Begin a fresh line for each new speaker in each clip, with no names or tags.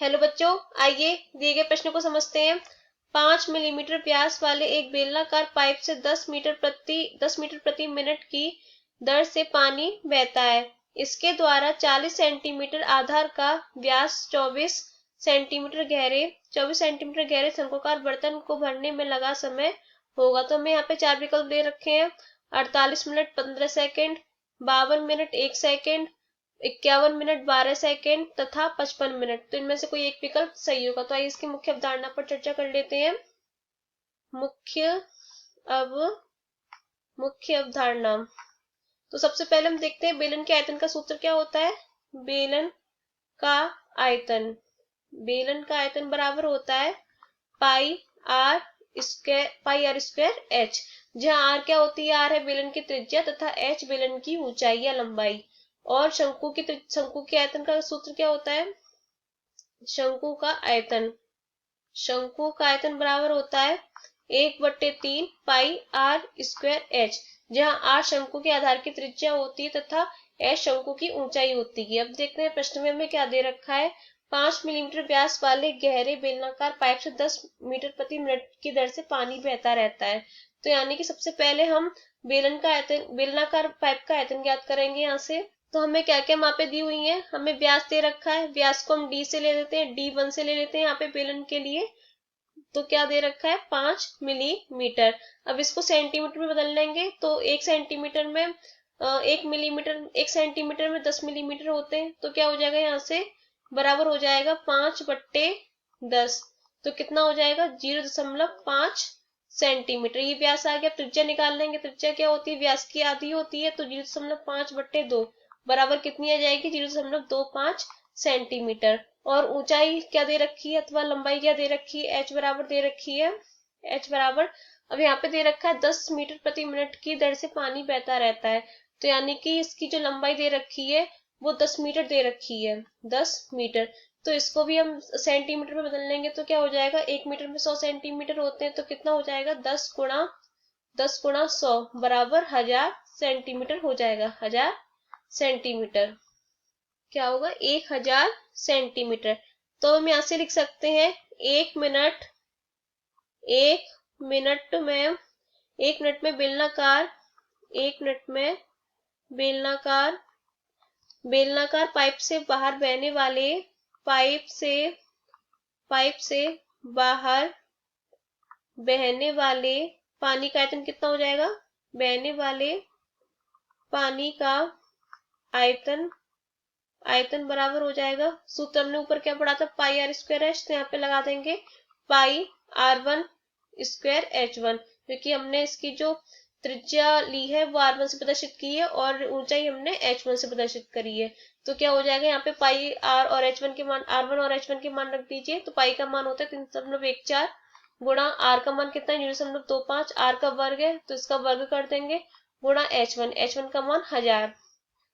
Hello बच्चों, आइए दिए गए प्रश्न को समझते हैं। 5 मिलीमीटर व्यास वाले एक बेलनाकार पाइप से 10 मीटर प्रति मिनट की दर से पानी बहता है। इसके द्वारा 40 सेंटीमीटर आधार का व्यास 24 सेंटीमीटर गहरे शंक्वाकार बर्तन को भरने में लगा समय होगा। तो हमें यहाँ पे चार विकल्प दे रखे हैं: 48 minute 15 second, 52 minute 1 second, 51 minute 12 second तथा 55 मिनट। तो इनमें से कोई एक विकल्प सही होगा। तो आइए इसकी मुख्य अवधारणा पर चर्चा कर लेते हैं। अब मुख्य अवधारणा। तो सबसे पहले हम देखते हैं बेलन के आयतन का सूत्र क्या होता है। बेलन का आयतन बराबर होता है पाई आर स्क्वायर एच, जहां आर क्या होती है, आर है बेलन की त्रिज्या तथा एच बेलन की ऊंचाई या लंबाई। और शंकु के आयतन का सूत्र क्या होता है। शंकु का आयतन बराबर होता है 1/3 पाई आर स्क्वायर एच, जहां आर शंकु के आधार की त्रिज्या होती है तथा एच शंकु की ऊंचाई होती है। अब देखते हैं प्रश्न में हमें क्या दे रखा है। 5 मिलीमीटर व्यास वाले गहरे बेलनाकार पाइप से 10 मीटर प्रति मिनट की दर से पानी बहता रहता है। तो यानी कि सबसे पहले हम बेलनाकार पाइप का आयतन ज्ञात करेंगे। यहाँ से तो हमें क्या क्या मापे दी हुई हैं। हमें व्यास दे रखा है, व्यास को हम डी से ले लेते हैं, D1 से ले लेते हैं यहाँ पे बेलन के लिए। तो क्या दे रखा है 5 मिलीमीटर। अब इसको सेंटीमीटर में बदल लेंगे तो 1 सेंटीमीटर में 1 सेंटीमीटर में 10 मिलीमीटर होते हैं। तो क्या हो जाएगा, यहाँ से बराबर हो जाएगा 5/10। तो कितना हो जाएगा 0.5 सेंटीमीटर। ये व्यास आ गया। त्रिज्या निकाल लेंगे। त्रिज्या क्या होती है, व्यास की आधी होती है। तो 0.5/2 बराबर कितनी आ जाएगी 0.25 सेंटीमीटर। और ऊंचाई क्या दे रखी है अथवा लंबाई क्या दे रखी है, एच बराबर दे रखी है। एच बराबर अब यहाँ पे दे रखा है 10 मीटर प्रति मिनट की दर से पानी बहता रहता है। तो यानी कि इसकी जो लंबाई दे रखी है वो 10 मीटर दे रखी है, 10 मीटर। तो इसको भी हम सेंटीमीटर में बदल लेंगे तो क्या हो जाएगा, 1 मीटर में 100 सेंटीमीटर होते हैं। तो कितना हो जाएगा 10 गुणा 100 बराबर 1000 सेंटीमीटर हो जाएगा। 1000 सेंटीमीटर क्या होगा 1000 सेंटीमीटर। तो हम यहाँ से लिख सकते हैं 1 मिनट एक मिनट में 1 मिनट में बेलनाकार पाइप से बाहर बहने वाले पानी का आयतन कितना हो जाएगा। बहने वाले पानी का आयतन बराबर हो जाएगा, सूत्र हमने ऊपर क्या पढ़ा था, पाई आर स्क्वायर एच। तो यहाँ पे लगा देंगे पाई R1 स्क्वायर H1, क्योंकि हमने इसकी जो त्रिज्या ली है वो R1 से प्रदर्शित की है और ऊंचाई हमने H1 से प्रदर्शित करी है। तो क्या हो जाएगा, यहाँ पे पाई R और H1 के मान, R1 और H1 के मान रख दीजिए। तो पाई का मान होता है 3.14 गुणा R का मान कितना है 0.25, R का वर्ग है तो इसका वर्ग कर देंगे गुणा H1 का मान 1000।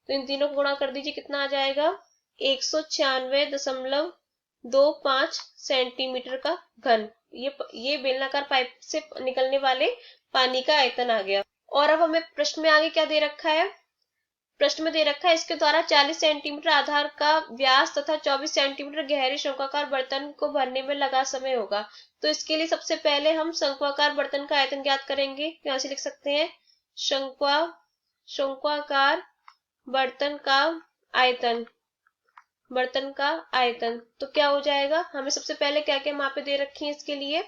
तो इन तीनों को गुणा कर दीजिए, कितना आ जाएगा 196.25 सेंटीमीटर का घन। ये बेलनाकार पाइप से निकलने वाले पानी का आयतन आ गया। और अब हमें प्रश्न में आगे क्या दे रखा है। प्रश्न में दे रखा है इसके द्वारा 40 सेंटीमीटर आधार का व्यास तथा 24 सेंटीमीटर गहरे शंक्वाकार बर्तन को भरने में लगा समय होगा। तो इसके लिए सबसे पहले हम शंक्वाकार बर्तन का आयतन ज्ञात करेंगे। यहाँ से लिख सकते हैं शंक्वाकार बर्तन का आयतन। तो क्या हो जाएगा, हमें सबसे पहले क्या क्या मापे दे रखी है इसके लिए।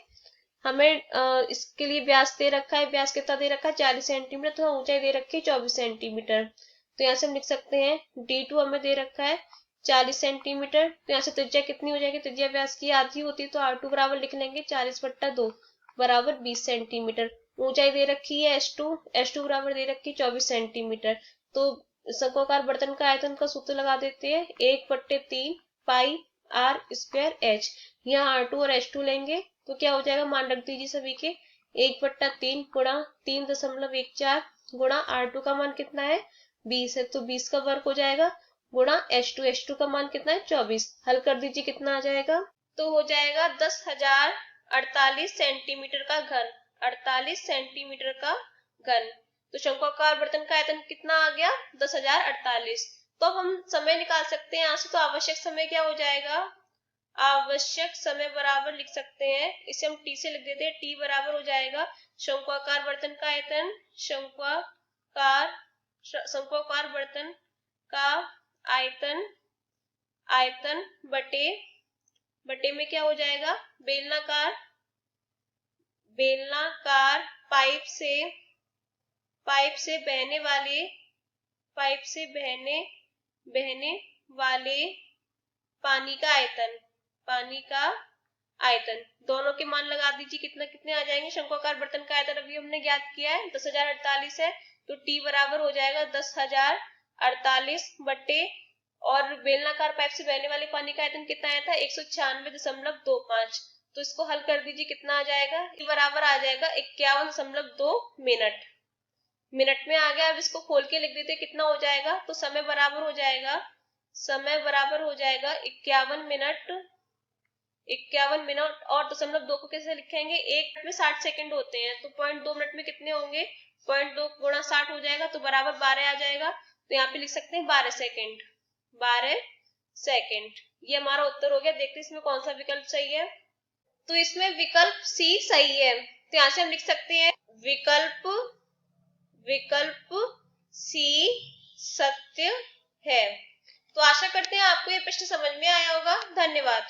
हमें इसके लिए व्यास दे रखा है, व्यास कितना दे रखा है 40 सेंटीमीटर, तो ऊंचाई दे रखी है 24 सेंटीमीटर। तो यहाँ से हम लिख सकते हैं D2 हमें दे रखा है 40 सेंटीमीटर। तो यहाँ से त्रिज्या कितनी हो जाएगी, त्रिज्या व्यास की आधी होती है तो R2 बराबर लिख लेंगे 40/2 बराबर 20 सेंटीमीटर। ऊंचाई दे रखी है H2 बराबर दे रखी है 24 सेंटीमीटर। तो शंक्वाकार बर्तन का आयतन का सूत्र लगा देते हैं 1/3 पाई आर स्क्वायर एच। यहाँ R2 और H2 लेंगे तो क्या हो जाएगा, मान रख दीजिए सभी के। 1/3 गुणा 3.14 गुणा R2 का मान कितना है 20 है तो 20 का वर्ग हो जाएगा गुणा H2 का मान कितना है 24। हल कर दीजिए, कितना आ जाएगा, तो हो जाएगा 10,048 सेंटीमीटर का घन। 48 सेंटीमीटर का घन। तो शंक्वाकार बर्तन का आयतन कितना आ गया 10,048। तो अब हम समय निकाल सकते हैं यहाँ से। तो आवश्यक समय क्या हो जाएगा, आवश्यक समय बराबर लिख सकते हैं, इसे हम टी से लिख देते हैं। टी बराबर हो जाएगा शंक्वाकार बर्तन का आयतन, शंक्वाकार बर्तन का आयतन, आयतन बटे में क्या हो जाएगा, बेलनाकार पाइप से बहने वाले पानी का आयतन, दोनों के मान लगा दीजिए, कितने आ जाएंगे। शंक्वाकार बर्तन का आयतन अभी हमने ज्ञात किया है 10,048 है, तो टी बराबर हो जाएगा 10,048 बटे, और बेलनाकार पाइप से बहने वाले पानी का आयतन कितना आया था 196.25, तो इसको हल कर दीजिए, कितना आ जाएगा, टी बराबर आ जाएगा 51.2 मिनट में आ गया। अब इसको खोल के लिख देते कितना हो जाएगा, तो समय बराबर हो जाएगा 51 मिनट, और 0.2 को कैसे लिखेंगे, 1 मिनट में 60 सेकंड होते हैं, तो 0.2 मिनट में कितने होंगे, 0.2 गुणा 60 हो जाएगा, तो बराबर 12 आ जाएगा। तो यहाँ पे लिख सकते हैं 12 सेकंड। ये हमारा उत्तर हो गया। देखते हैं इसमें कौन सा विकल्प सही है, तो इसमें विकल्प सी सही है, तो यहाँ से हम लिख सकते हैं विकल्प सी सत्य है। तो आशा करते हैं आपको ये प्रश्न समझ में आया होगा। धन्यवाद।